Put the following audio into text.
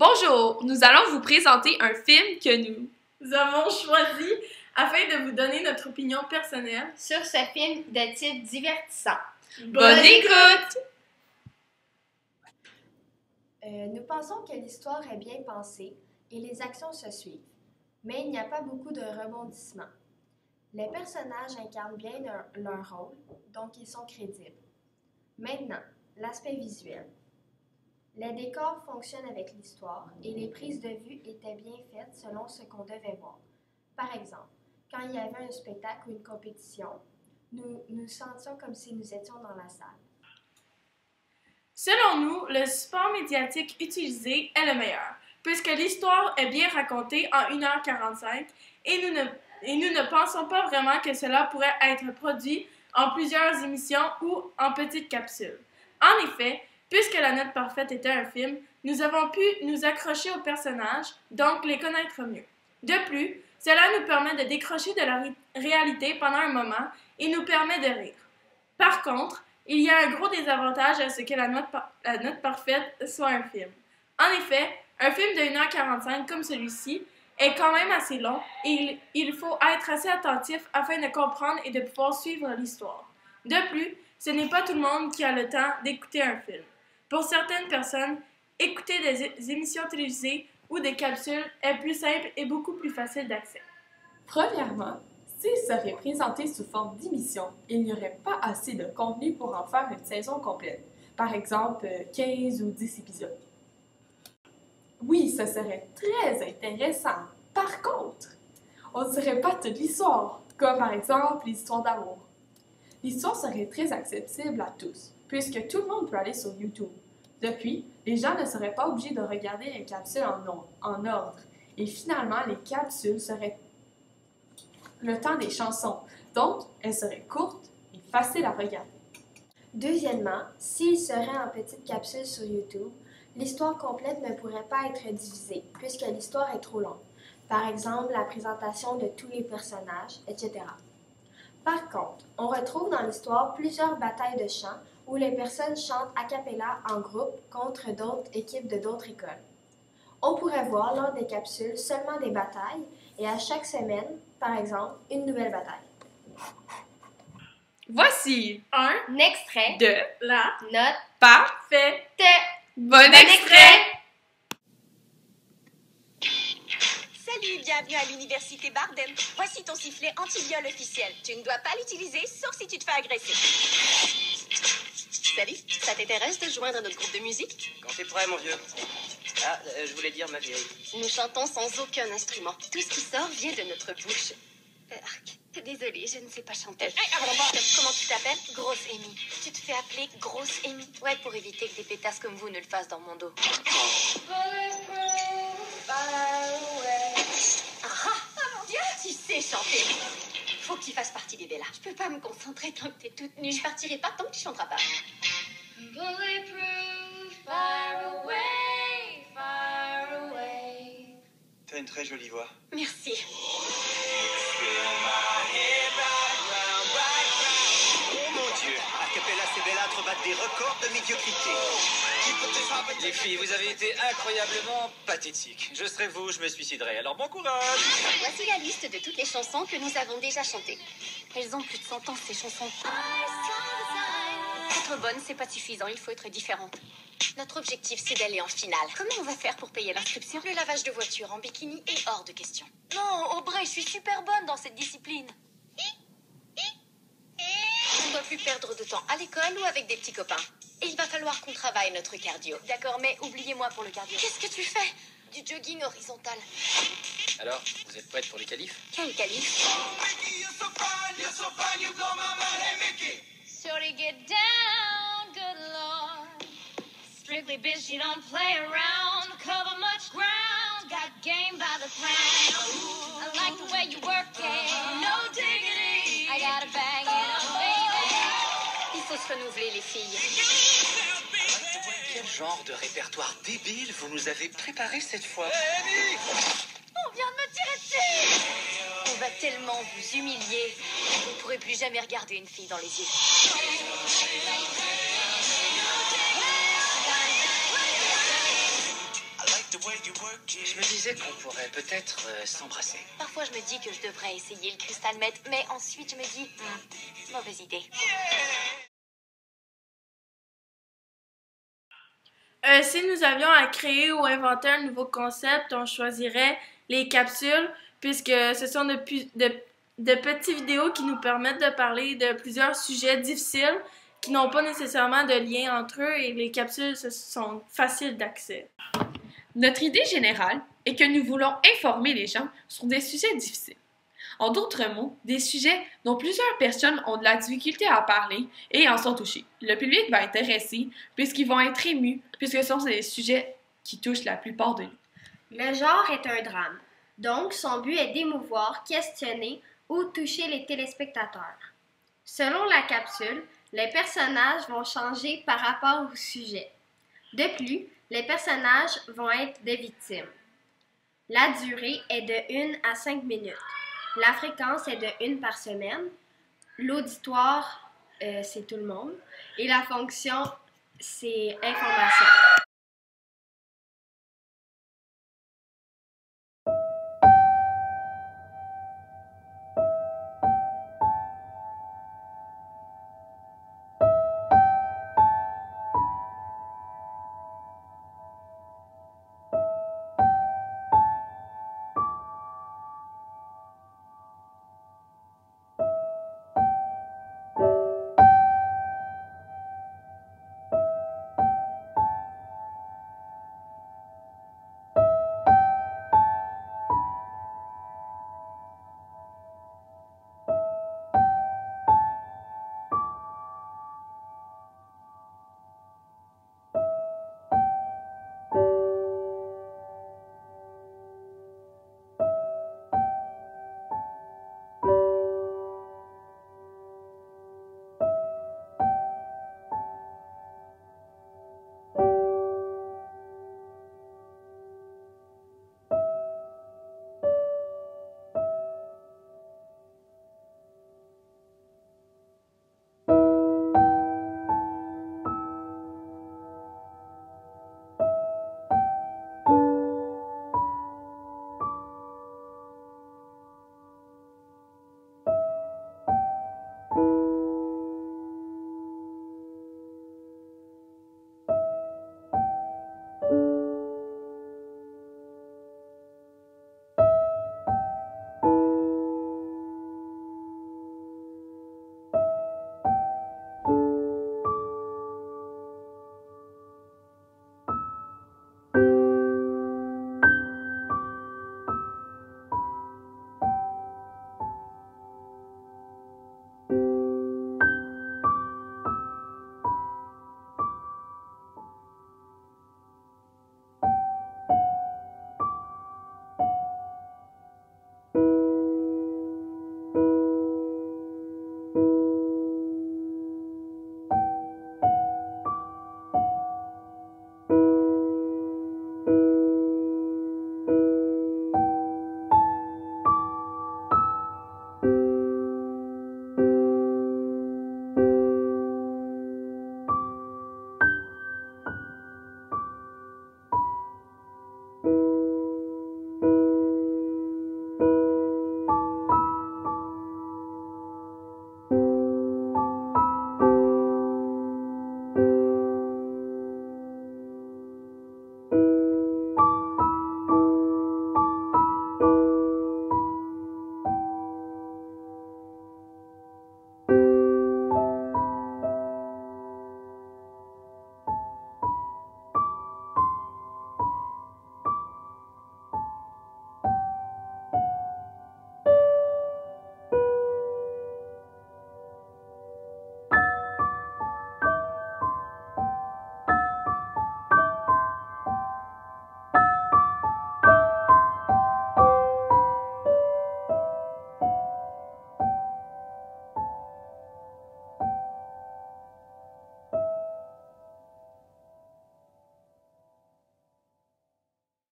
Bonjour, nous allons vous présenter un film que nous avons choisi afin de vous donner notre opinion personnelle sur ce film de type divertissant. Bonne écoute! Nous pensons que l'histoire est bien pensée et les actions se suivent, mais il n'y a pas beaucoup de rebondissements. Les personnages incarnent bien leur rôle, donc ils sont crédibles. Maintenant, l'aspect visuel. Les décors fonctionnent avec l'histoire et les prises de vue étaient bien faites selon ce qu'on devait voir. Par exemple, quand il y avait un spectacle ou une compétition, nous nous sentions comme si nous étions dans la salle. Selon nous, le support médiatique utilisé est le meilleur, puisque l'histoire est bien racontée en 1h45 et nous ne pensons pas vraiment que cela pourrait être produit en plusieurs émissions ou en petites capsules. En effet, puisque La Note Parfaite était un film, nous avons pu nous accrocher aux personnages, donc les connaître mieux. De plus, cela nous permet de décrocher de la réalité pendant un moment et nous permet de rire. Par contre, il y a un gros désavantage à ce que La Note Parfaite soit un film. En effet, un film de 1h45 comme celui-ci est quand même assez long et il faut être assez attentif afin de comprendre et de pouvoir suivre l'histoire. De plus, ce n'est pas tout le monde qui a le temps d'écouter un film. Pour certaines personnes, écouter des émissions télévisées ou des capsules est plus simple et beaucoup plus facile d'accès. Premièrement, s'il serait présenté sous forme d'émission, il n'y aurait pas assez de contenu pour en faire une saison complète. Par exemple, 15 ou 10 épisodes. Oui, ce serait très intéressant. Par contre, on ne dirait pas toute l'histoire, comme par exemple l'histoire d'amour. L'histoire serait très accessible à tous, puisque tout le monde peut aller sur YouTube. Depuis, les gens ne seraient pas obligés de regarder les capsules en ordre. Et finalement, les capsules seraient le temps des chansons, donc elles seraient courtes et faciles à regarder. Deuxièmement, s'il serait en petites capsules sur YouTube, l'histoire complète ne pourrait pas être divisée, puisque l'histoire est trop longue. Par exemple, la présentation de tous les personnages, etc. Par contre, on retrouve dans l'histoire plusieurs batailles de chant où les personnes chantent a cappella en groupe contre d'autres équipes de d'autres écoles. On pourrait voir lors des capsules seulement des batailles et à chaque semaine, par exemple, une nouvelle bataille. Voici un extrait de La Note Parfaite. Bon extrait! Salut, bienvenue à l'université Bardem. Voici ton sifflet anti-viol officiel. Tu ne dois pas l'utiliser, sauf si tu te fais agresser. Salut, ça t'intéresse de joindre à notre groupe de musique? Quand t'es prêt, mon vieux. Ah, je voulais dire ma vieille. Nous chantons sans aucun instrument. Tout ce qui sort vient de notre bouche. Désolée, je ne sais pas chanter. Comment tu t'appelles? Grosse Amy. Tu te fais appeler Grosse Amy? Ouais, pour éviter que des pétasses comme vous ne le fassent dans mon dos. Mon Dieu, tu sais chanter. Faut que tu fasses partie des Bellas. Je peux pas me concentrer tant que t'es toute nue. Je partirai pas tant que tu chanteras pas. T'as une très jolie voix. Merci. Oh mon Dieu, Acapella Sebelâtre battent des records de médiocrité. Les filles, vous avez été incroyablement pathétiques. Je serais vous, je me suiciderais. Alors bon courage. Voici la liste de toutes les chansons que nous avons déjà chantées. Elles ont plus de 100 ans, ces chansons. Être bonne, c'est pas suffisant, il faut être différente. Notre objectif, c'est d'aller en finale. Comment on va faire pour payer l'inscription? Le lavage de voiture en bikini est hors de question. Non, Aubrey, je suis super bonne dans cette discipline. On ne doit plus perdre de temps à l'école ou avec des petits copains. Et il va falloir qu'on travaille notre cardio. D'accord, mais oubliez-moi pour le cardio. Qu'est-ce que tu fais? Du jogging horizontal. Alors, vous êtes prête pour les qualifs? Quel qualif? Shorty get down, good lord. Strictly bitch, you don't play around. Cover much ground, got game by the pound. I like the way you work it, no diggity. I got a bag it up, baby. Il faut se renouveler, les filles. Quel genre de répertoire débile vous nous avez préparé cette fois? On vient de me tirer dessus. On va tellement vous humilier. Vous ne pourrez plus jamais regarder une fille dans les yeux. I like the way disais qu'on pourrait peut-être s'embrasser. Parfois, je me dis que je devrais essayer le cristal meth, mais ensuite, je me dis, mauvaise idée. Si nous avions à créer ou inventer un nouveau concept, on choisirait les capsules, puisque ce sont de petites vidéos qui nous permettent de parler de plusieurs sujets difficiles qui n'ont pas nécessairement de lien entre eux, et les capsules sont faciles d'accès. Notre idée générale est que nous voulons informer les gens sur des sujets difficiles. En d'autres mots, des sujets dont plusieurs personnes ont de la difficulté à parler et en sont touchés. Le public va être intéressé puisqu'ils vont être émus, puisque ce sont des sujets qui touchent la plupart de nous. Le genre est un drame, donc son but est d'émouvoir, questionner ou toucher les téléspectateurs. Selon la capsule, les personnages vont changer par rapport au sujet. De plus, les personnages vont être des victimes. La durée est de 1 à 5 minutes. La fréquence est de 1 par semaine. L'auditoire, c'est tout le monde. Et la fonction, c'est information.